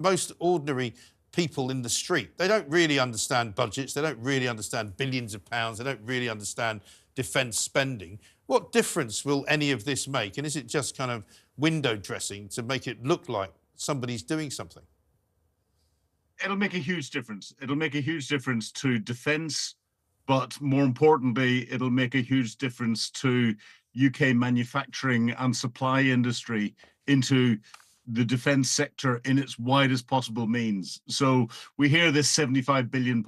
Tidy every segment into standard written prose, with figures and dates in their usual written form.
most ordinary people in the street. They don't really understand budgets. They don't really understand billions of pounds. They don't really understand defence spending. What difference will any of this make? And is it just kind of window dressing to make it look like somebody's doing something? It'll make a huge difference. It'll make a huge difference to defence, but more importantly, it'll make a huge difference to UK manufacturing and supply industry into the defence sector in its widest possible means. So we hear this £75 billion.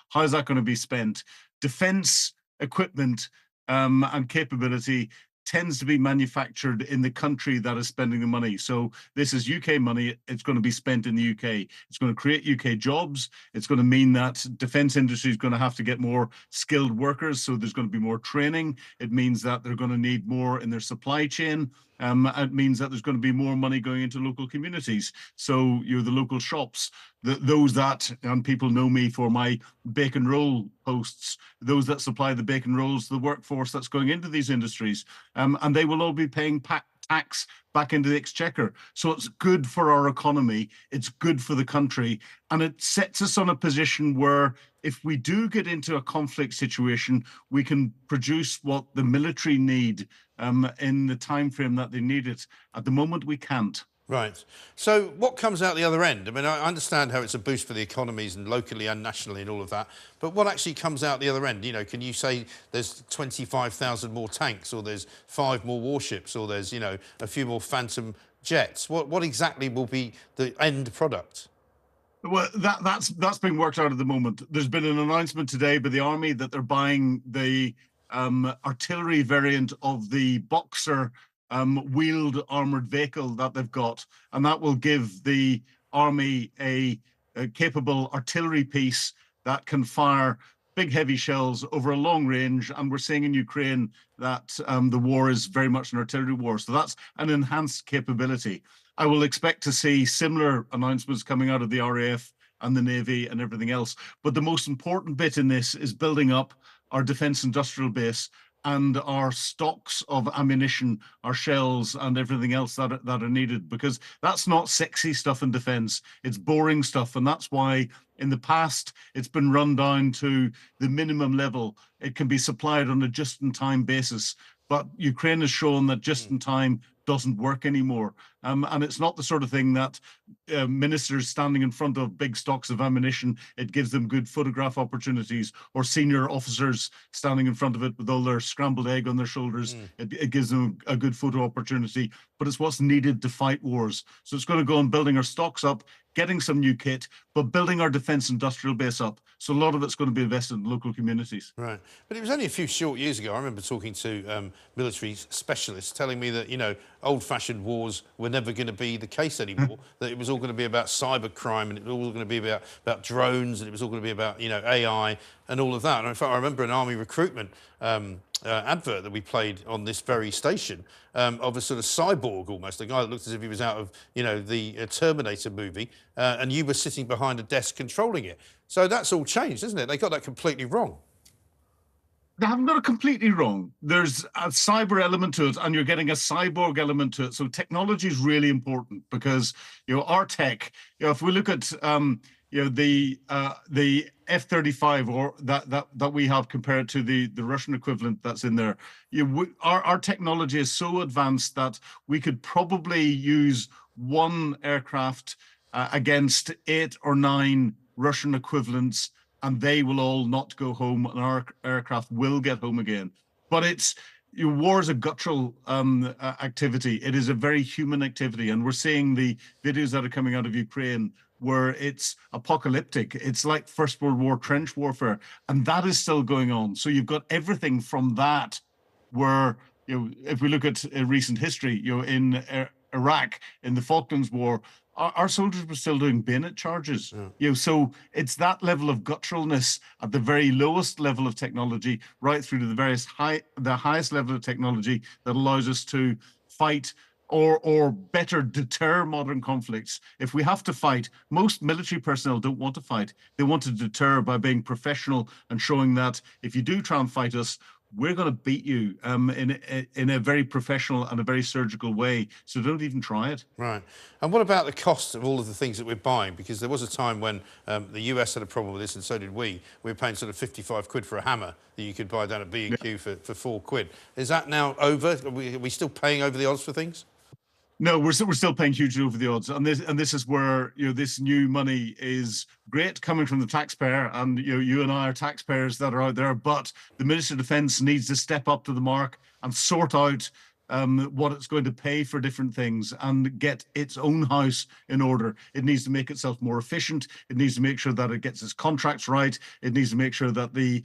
How is that going to be spent? Defence equipment and capability tends to be manufactured in the country that is spending the money. So this is UK money. It's going to be spent in the UK. It's going to create UK jobs. It's going to mean that defence industry is going to have to get more skilled workers. So there's going to be more training. It means that they're going to need more in their supply chain. It means that there's going to be more money going into local communities. So the local shops, those that, and people know me for my bacon roll posts, those that supply the bacon rolls, the workforce that's going into these industries, and they will all be paying tax back into the exchequer. So it's good for our economy, it's good for the country, and it sets us on a position where if we do get into a conflict situation, we can produce what the military need in the time frame that they need it. At the moment, we can't. Right. So what comes out the other end? I mean, I understand how it's a boost for the economies and locally and nationally and all of that, but what actually comes out the other end? You know, can you say there's 25,000 more tanks, or there's 5 more warships, or there's, you know, a few more Phantom jets? What exactly will be the end product? Well, that's being worked out at the moment. There's been an announcement today by the Army that they're buying the artillery variant of the Boxer wheeled armoured vehicle that they've got, and that will give the Army a capable artillery piece that can fire big heavy shells over a long range. And we're seeing in Ukraine that the war is very much an artillery war, so that's an enhanced capability. I will expect to see similar announcements coming out of the RAF and the Navy and everything else. But the most important bit in this is building up our defence industrial base and our stocks of ammunition, our shells and everything else that are needed, because that's not sexy stuff in defence. It's boring stuff. And that's why in the past, it's been run down to the minimum level. It can be supplied on a just-in-time basis. But Ukraine has shown that just-in-time doesn't work anymore. And it's not the sort of thing that ministers standing in front of big stocks of ammunition, it gives them good photograph opportunities, or senior officers standing in front of it with all their scrambled egg on their shoulders. It gives them a good photo opportunity, but it's what's needed to fight wars. So it's going to go on building our stocks up, getting some new kit, but building our defence industrial base up. So a lot of it's going to be invested in local communities. Right. But it was only a few short years ago, I remember talking to military specialists telling me that, you know, old-fashioned wars were never going to be the case anymore, that it was all going to be about cyber crime, and it was all going to be about drones, and it was all going to be about, you know, AI and all of that. And in fact, I remember an army recruitment advert that we played on this very station of a sort of cyborg almost, a guy that looked as if he was out of, you know, the Terminator movie, and you were sitting behind a desk controlling it. So that's all changed, isn't it? They got that completely wrong. They haven't got it completely wrong. There's a cyber element to it, and you're getting a cyborg element to it. So technology is really important, because, you know, our tech, you know, if we look at you know, the F-35 or that we have compared to the Russian equivalent that's in there, our technology is so advanced that we could probably use one aircraft against 8 or 9 Russian equivalents, and they will all not go home, and our aircraft will get home again. But it's, war is a guttural activity. It is a very human activity, and we're seeing the videos that are coming out of Ukraine where it's apocalyptic. It's like First World War trench warfare, and that is still going on. So you've got everything from that, where, you know, if we look at recent history, you know, in Iraq, in the Falklands War, our soldiers were still doing bayonet charges. You know, so it's that level of gutturalness at the very lowest level of technology, right through to the highest level of technology, that allows us to fight or better deter modern conflicts. If we have to fight, most military personnel don't want to fight. They want to deter by being professional and showing that if you do try and fight us, we're going to beat you in a very professional and a very surgical way. So don't even try it. Right. And what about the cost of all of the things that we're buying? Because there was a time when the US had a problem with this, and so did we. We were paying sort of 55 quid for a hammer that you could buy down at B&Q for 4 quid. Is that now over? Are we still paying over the odds for things? No, we're still paying hugely over the odds, and this is where this new money is great coming from the taxpayer, and you and I are taxpayers that are out there. But the Ministry of Defence needs to step up to the mark and sort out what it's going to pay for different things and get its own house in order. It needs to make itself more efficient. It needs to make sure that it gets its contracts right. It needs to make sure that the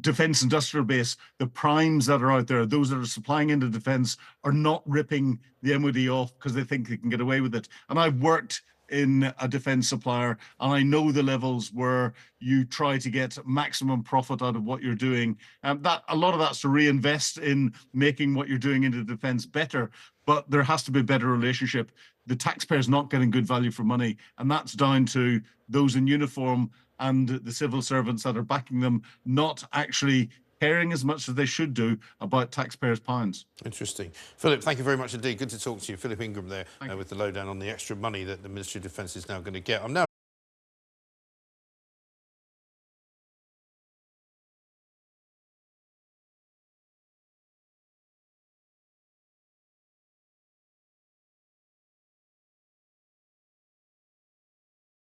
defence industrial base, the primes that are out there, those that are supplying into defence, are not ripping the MOD off because they think they can get away with it. And I've worked in a defence supplier, and I know the levels where you try to get maximum profit out of what you're doing. That a lot of that's to reinvest in making what you're doing into defence better, but there has to be a better relationship. The taxpayer's not getting good value for money, and that's down to those in uniform and the civil servants that are backing them not actually caring as much as they should do about taxpayers' pounds. Interesting. Philip, thank you very much indeed. Good to talk to you. Philip Ingram there with the lowdown on the extra money that the Ministry of Defence is now going to get. I'm now